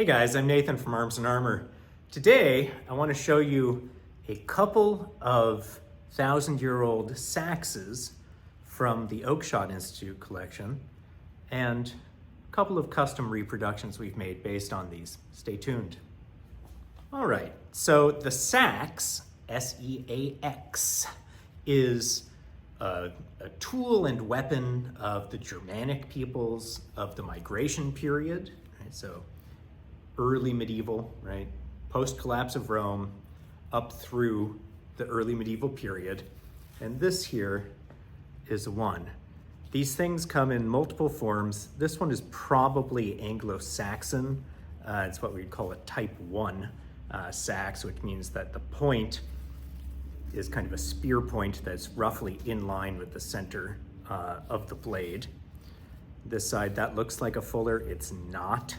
Hey guys, I'm Nathan from Arms and Armor. Today, I want to show you a couple of 1,000-year-old Seaxs from the Oakeshott Institute Collection and a couple of custom reproductions we've made based on these. Stay tuned. All right, so the Seax, S-E-A-X, is a tool and weapon of the Germanic peoples of the migration period, right? So early medieval, right? Post-collapse of Rome up through the early medieval period. And this here is one. These things come in multiple forms. This one is probably Anglo-Saxon. It's what we'd call a type 1 Seax, which means that the point is kind of a spear point that's roughly in line with the center of the blade. This side, that looks like a fuller. It's not.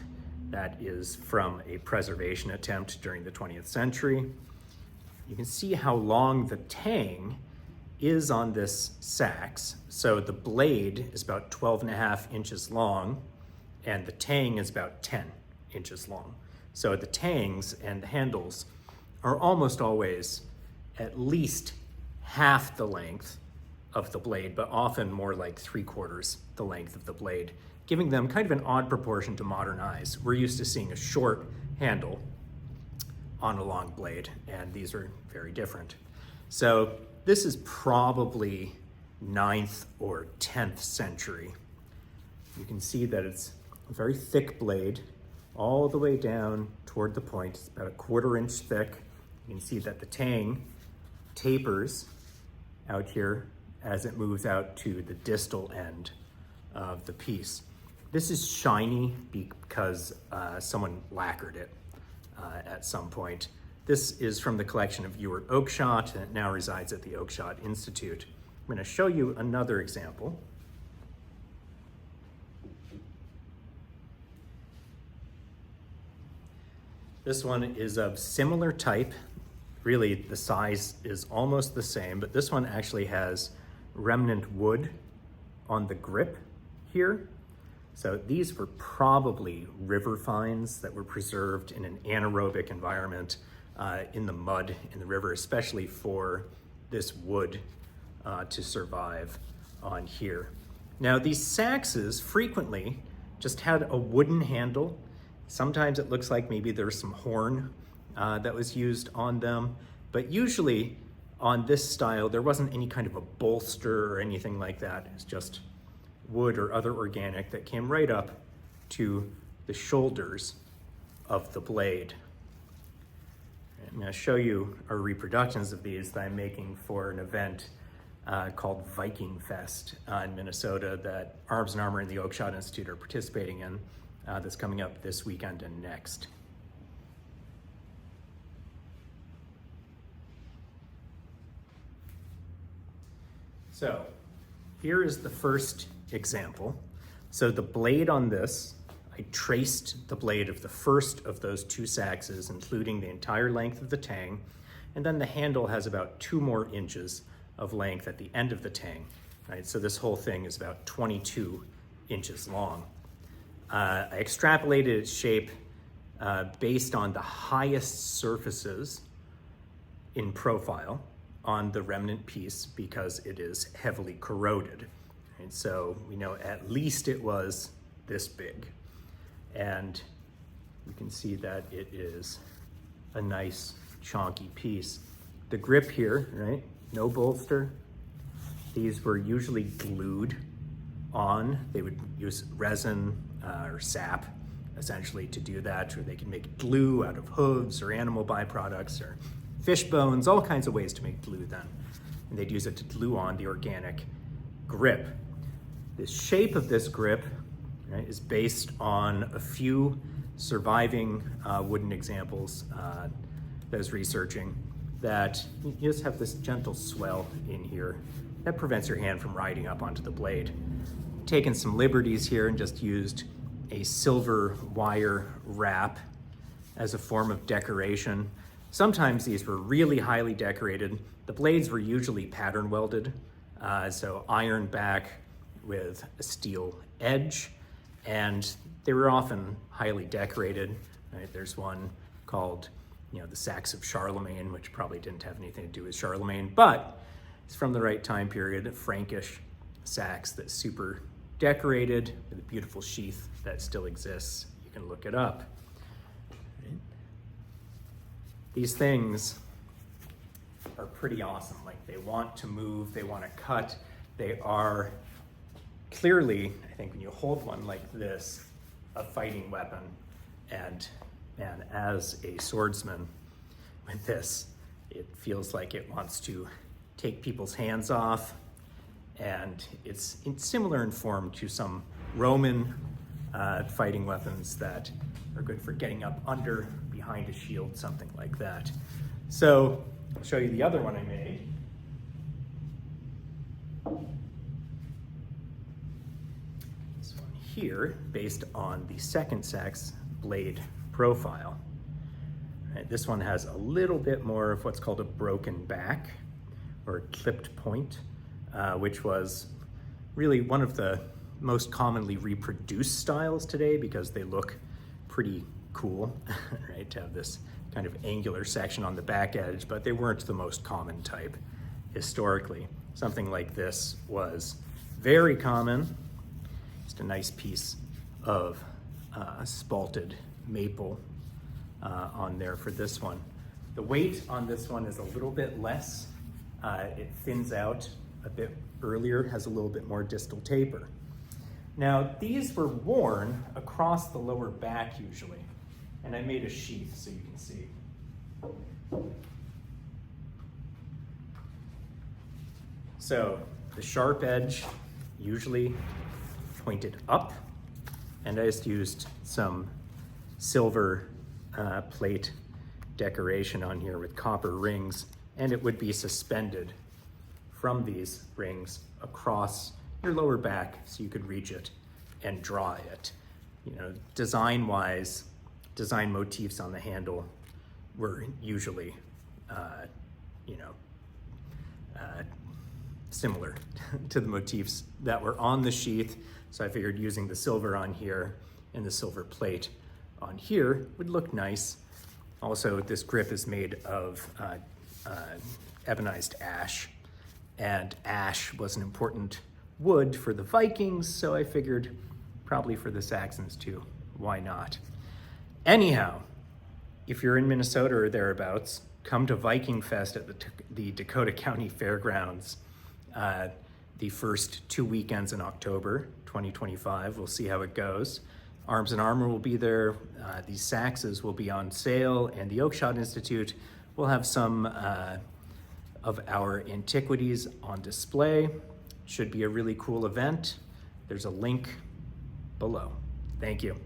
That is from a preservation attempt during the 20th century. You can see how long the tang is on this Seax. So the blade is about 12.5 inches long, and the tang is about 10 inches long. So the tangs and the handles are almost always at least half the length of the blade, but often more like 3/4 the length of the blade, giving them kind of an odd proportion to modern eyes. We're used to seeing a short handle on a long blade, and these are very different. So this is probably 9th or 10th century. You can see that it's a very thick blade all the way down toward the point. It's about 1/4 inch thick. You can see that the tang tapers out here as it moves out to the distal end of the piece. This is shiny because someone lacquered it at some point. This is from the collection of Oakeshott, and it now resides at the Oakeshott Institute. I'm going to show you another example. This one is of similar type. Really, the size is almost the same, but this one actually has remnant wood on the grip here. So these were probably river finds that were preserved in an anaerobic environment in the mud in the river, especially for this wood to survive on here. Now these Seaxs frequently just had a wooden handle. Sometimes it looks like maybe there's some horn that was used on them, but usually on this style there wasn't any kind of a bolster or anything like that. It's just wood or other organic that came right up to the shoulders of the blade. I'm going to show you our reproductions of these that I'm making for an event called Vikingfest in Minnesota that Arms and Armor and the Oakeshott Institute are participating in. That's coming up this weekend and next. So here is the first example. So the blade on this, I traced the blade of the first of those two Seaxs, including the entire length of the tang, and then the handle has about 2 more inches of length at the end of the tang, right? So this whole thing is about 22 inches long. I extrapolated its shape based on the highest surfaces in profile on the remnant piece because it is heavily corroded. And so we know at least it was this big. And you can see that it is a nice chonky piece. The grip here, right? No bolster. These were usually glued on. They would use resin or sap essentially to do that, or they could make glue out of hooves or animal byproducts or fish bones, all kinds of ways to make glue then. And they'd use it to glue on the organic grip. The shape of this grip, right, is based on a few surviving wooden examples that I was researching, that you just have this gentle swell in here that prevents your hand from riding up onto the blade. Taken some liberties here and just used a silver wire wrap as a form of decoration. Sometimes these were really highly decorated. The blades were usually pattern welded, so iron back with a steel edge, and they were often highly decorated right? There's one called, the Saxs of Charlemagne, which probably didn't have anything to do with Charlemagne, but it's from the right time period, a Frankish Saxs that's super decorated with a beautiful sheath that still exists. You can look it up. Right? These things are pretty awesome. Like, they want to move, they want to cut. They are clearly, I think when you hold one like this, a fighting weapon. And as a swordsman with this, it feels like it wants to take people's hands off. And it's similar in form to some Roman fighting weapons that are good for getting up under, behind a shield, something like that. So I'll show you the other one I made. This one here, based on the second Saxs blade profile. Right, this one has a little bit more of what's called a broken back, or a clipped point, which was really one of the most commonly reproduced styles today because they look pretty cool, right, to have this kind of angular section on the back edge, but they weren't the most common type historically. Something like this was very common. Just a nice piece of spalted maple on there for this one. The weight on this one is a little bit less. It thins out a bit earlier, has a little bit more distal taper. Now, these were worn across the lower back usually, and I made a sheath so you can see. So the sharp edge usually pointed up, and I just used some silver plate decoration on here with copper rings, and it would be suspended from these rings across your lower back so you could reach it and draw it. Design-wise, design motifs on the handle were usually, similar to the motifs that were on the sheath. So I figured using the silver on here and the silver plate on here would look nice. Also, this grip is made of ebonized ash, and ash was an important wood for the Vikings, so I figured probably for the Saxons too. Why not? Anyhow, if you're in Minnesota or thereabouts, come to Vikingfest at the Dakota County Fairgrounds the first 2 weekends in October 2025. We'll see how it goes. Arms and Armor will be there. These Saxs will be on sale, and the Oakeshott Institute will have some of our antiquities on display. Should be a really cool event. There's a link below. Thank you.